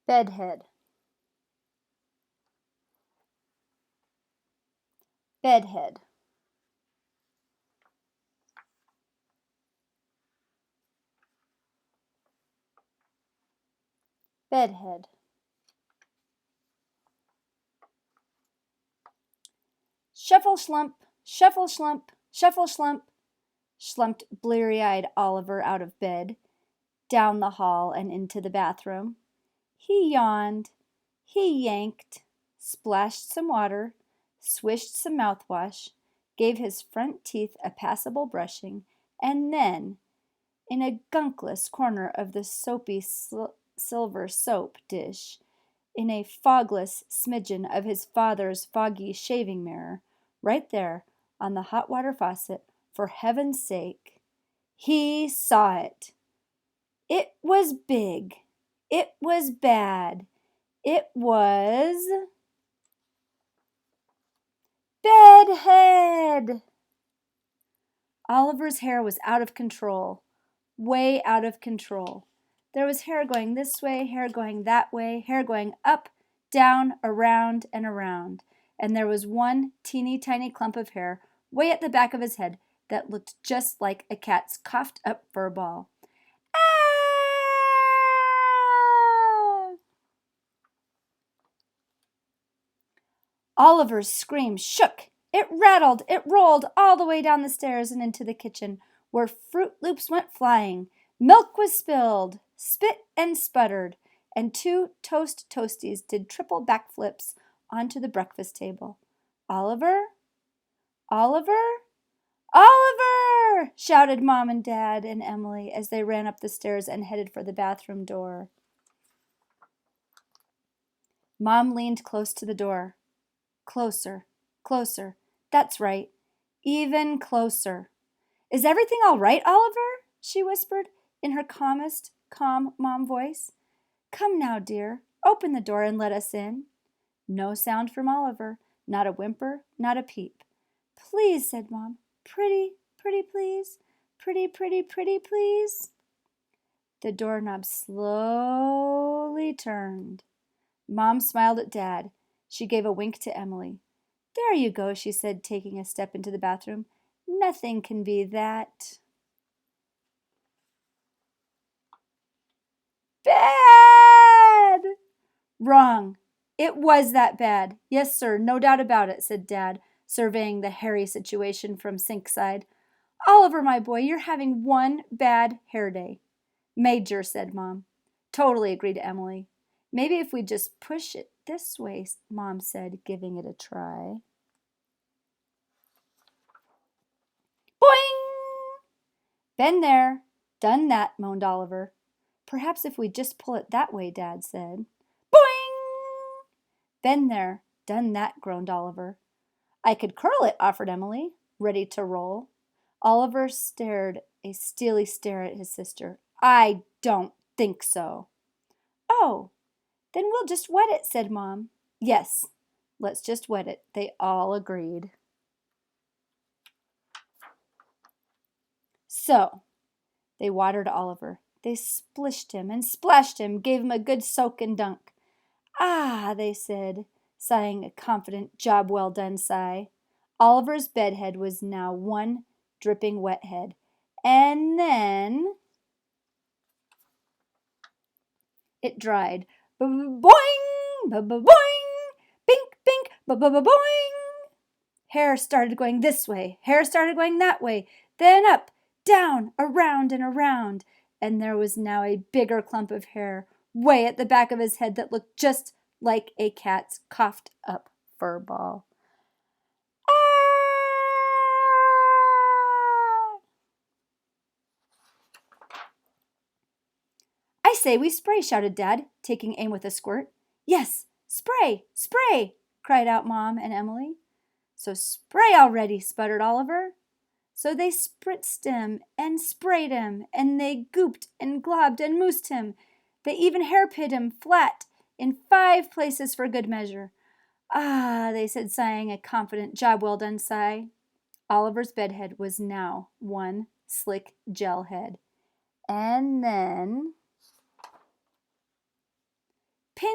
Bedhead. Bedhead. Bedhead. Shuffle slump, shuffle slump, shuffle slump, slumped bleary-eyed Oliver out of bed, down the hall and into the bathroom. He yawned, he yanked, splashed some water, swished some mouthwash, gave his front teeth a passable brushing, and then, in a gunkless corner of the soapy silver soap dish, in a fogless smidgen of his father's foggy shaving mirror, right there on the hot water faucet, for heaven's sake, he saw it. It was big. It was bad. It was Bedhead. Oliver's hair was out of control, way out of control. There was hair going this way, hair going that way, hair going up, down, around, and around. And there was one teeny tiny clump of hair way at the back of his head that looked just like a cat's coughed up fur ball. Ah! Oliver's scream shook. It rattled, it rolled all the way down the stairs and into the kitchen, where Fruit Loops went flying. Milk was spilled, spit and sputtered, and 2 toast toasties did triple backflips onto the breakfast table. Oliver? Oliver? Oliver! Shouted Mom and Dad and Emily as they ran up the stairs and headed for the bathroom door. Mom leaned close to the door. Closer, closer. That's right. Even closer. Is everything all right, Oliver? She whispered in her calmest, calm mom voice. Come now, dear. Open the door and let us in. No sound from Oliver. Not a whimper, not a peep. Please, said Mom. Pretty, pretty, please. Pretty, pretty, pretty, please. The doorknob slowly turned. Mom smiled at Dad. She gave a wink to Emily. There you go, she said, taking a step into the bathroom. Nothing can be that bad. Wrong. It was that bad. Yes, sir, no doubt about it, said Dad, surveying the hairy situation from Sinkside. Oliver, my boy, you're having one bad hair day. Major, said Mom. Totally, agreed Emily. Maybe if we just push it this way, Mom said, giving it a try. Boing! Been there, done that, moaned Oliver. Perhaps if we just pull it that way, Dad said. Boing! Been there, done that, groaned Oliver. I could curl it, offered Emily, ready to roll. Oliver stared a steely stare at his sister. I don't think so. Oh, then we'll just wet it, said Mom. Yes, let's just wet it, they all agreed. So, they watered Oliver. They splished him and splashed him, gave him a good soak and dunk. Ah, they said, sighing a confident job well done sigh. Oliver's bedhead was now one dripping wet head. And then it dried. Boing! Boing! Bink, bink, boing! Hair started going this way. Hair started going that way. Then up, down, around and around. And there was now a bigger clump of hair way at the back of his head that looked just like a cat's coughed up fur ball. I say we spray, shouted Dad, taking aim with a squirt. Yes, spray, spray, cried out Mom and Emily. So spray already, sputtered Oliver. So they spritzed him and sprayed him, and they gooped and globbed and moosed him. They even hairpinned him flat in 5 places for good measure. Ah, they said, sighing a confident job well done sigh. Oliver's bedhead was now one slick gel head. And then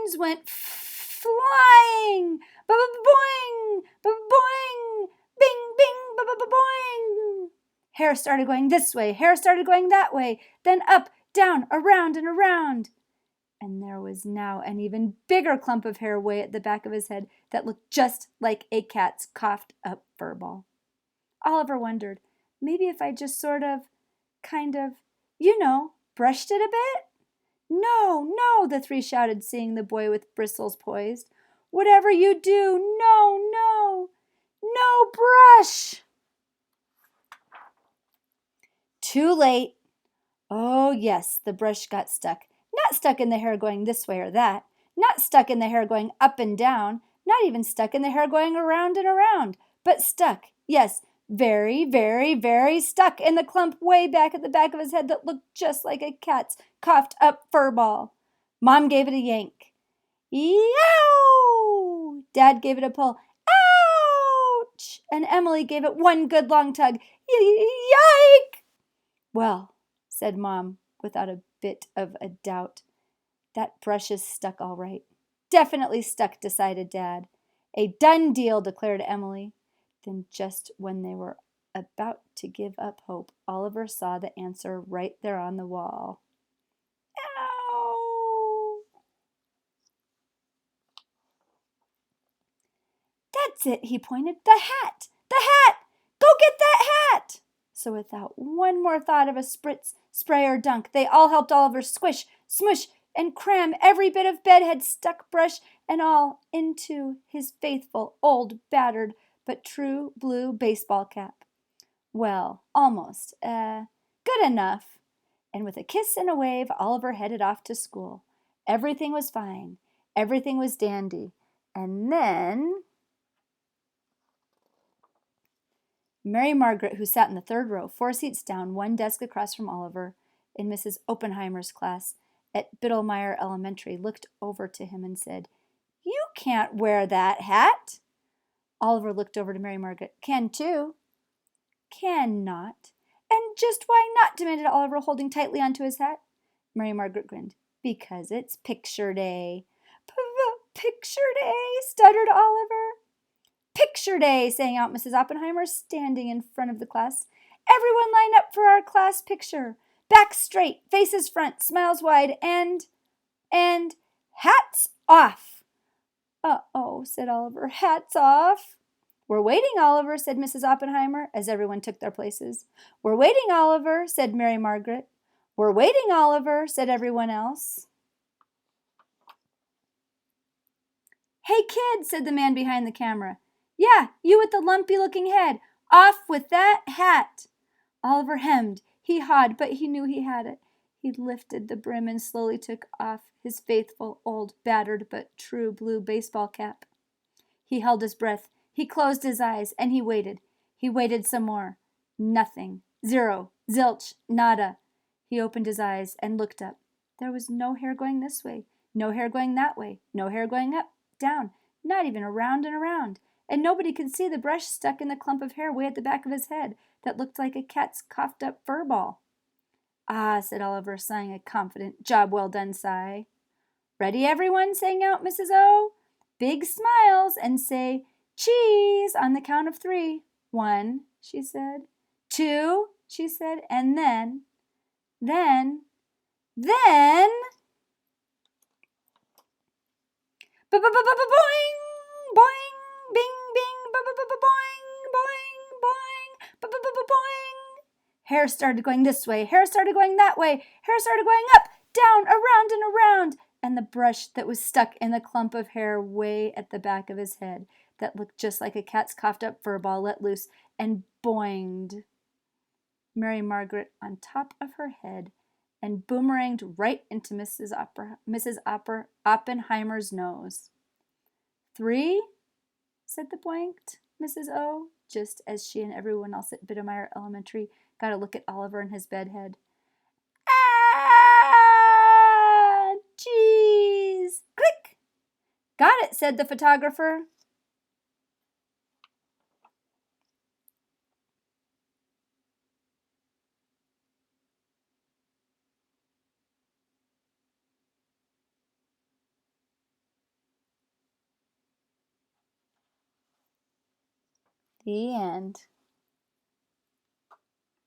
coins went flying. Ba-ba-boing, ba-boing, bing, bing, ba-ba-boing. Hair started going this way, hair started going that way, then up, down, around, and around. And there was now an even bigger clump of hair way at the back of his head that looked just like a cat's coughed up fur ball. Oliver wondered, maybe if I just kind of, brushed it a bit? No, no, the three shouted, seeing the boy with bristles poised. Whatever you do, no brush! Too late. Oh, yes, the brush got stuck. Not stuck in the hair going this way or that. Not stuck in the hair going up and down. Not even stuck in the hair going around and around. But stuck, yes, very, very, very stuck in the clump way back at the back of his head that looked just like a cat's coughed up fur ball. Mom gave it a yank. Yow! Dad gave it a pull. Ouch! And Emily gave it one good long tug. Yike! Well, said Mom, without a bit of a doubt, that brush is stuck all right. Definitely stuck, decided Dad. A done deal, declared Emily. Then just when they were about to give up hope, Oliver saw the answer right there on the wall. Ow! That's it, he pointed. The hat! The hat! Go get that hat! So without one more thought of a spritz, spray, or dunk, they all helped Oliver squish, smush, and cram every bit of Bedhead, stuck brush, and all into his faithful, old, battered, but true blue baseball cap. Well, almost. Good enough. And with a kiss and a wave, Oliver headed off to school. Everything was fine. Everything was dandy. And then Mary Margaret, who sat in the third row, 4 seats down, one desk across from Oliver, in Mrs. Oppenheimer's class at Biddlemeyer Elementary, looked over to him and said, "You can't wear that hat." Oliver looked over to Mary Margaret. "Can too." "Can not." "And just why not?" demanded Oliver, holding tightly onto his hat. Mary Margaret grinned. "Because it's picture day." "Picture day?" stuttered Oliver. "Picture day," sang out Mrs. Oppenheimer, standing in front of the class. "Everyone line up for our class picture. Back straight, faces front, smiles wide, and hats off." "Uh-oh," said Oliver. "Hats off?" "We're waiting, Oliver," said Mrs. Oppenheimer, as everyone took their places. "We're waiting, Oliver," said Mary Margaret. "We're waiting, Oliver," said everyone else. "Hey, kid," said the man behind the camera. "Yeah, you with the lumpy-looking head. Off with that hat." Oliver hemmed. He hawed, but he knew he had it. He lifted the brim and slowly took off his faithful, old, battered, but true blue baseball cap. He held his breath. He closed his eyes, and he waited. He waited some more. Nothing. Zero. Zilch. Nada. He opened his eyes and looked up. There was no hair going this way, no hair going that way, no hair going up, down, not even around and around. And nobody could see the brush stuck in the clump of hair way at the back of his head that looked like a cat's coughed up fur ball. "Ah," said Oliver, sighing a confident, job well done sigh. "Ready, everyone?" sang out Mrs. O. "Big smiles, and say cheese on the count of 3. 1, she said. 2, she said, and then, boing, boing, bing, bing, boing, boing, boing, boing. Hair started going this way, hair started going that way, hair started going up, down, around, and around, and the brush that was stuck in the clump of hair way at the back of his head that looked just like a cat's coughed up fur ball let loose and boinged Mary Margaret on top of her head and boomeranged right into Mrs. Oppenheimer's nose. 3, said the blanked Mrs. O, just as she and everyone else at Biddlemeyer Elementary got a look at Oliver and his bedhead. "Ah! Jeez! Click!" "Got it," said the photographer. The end.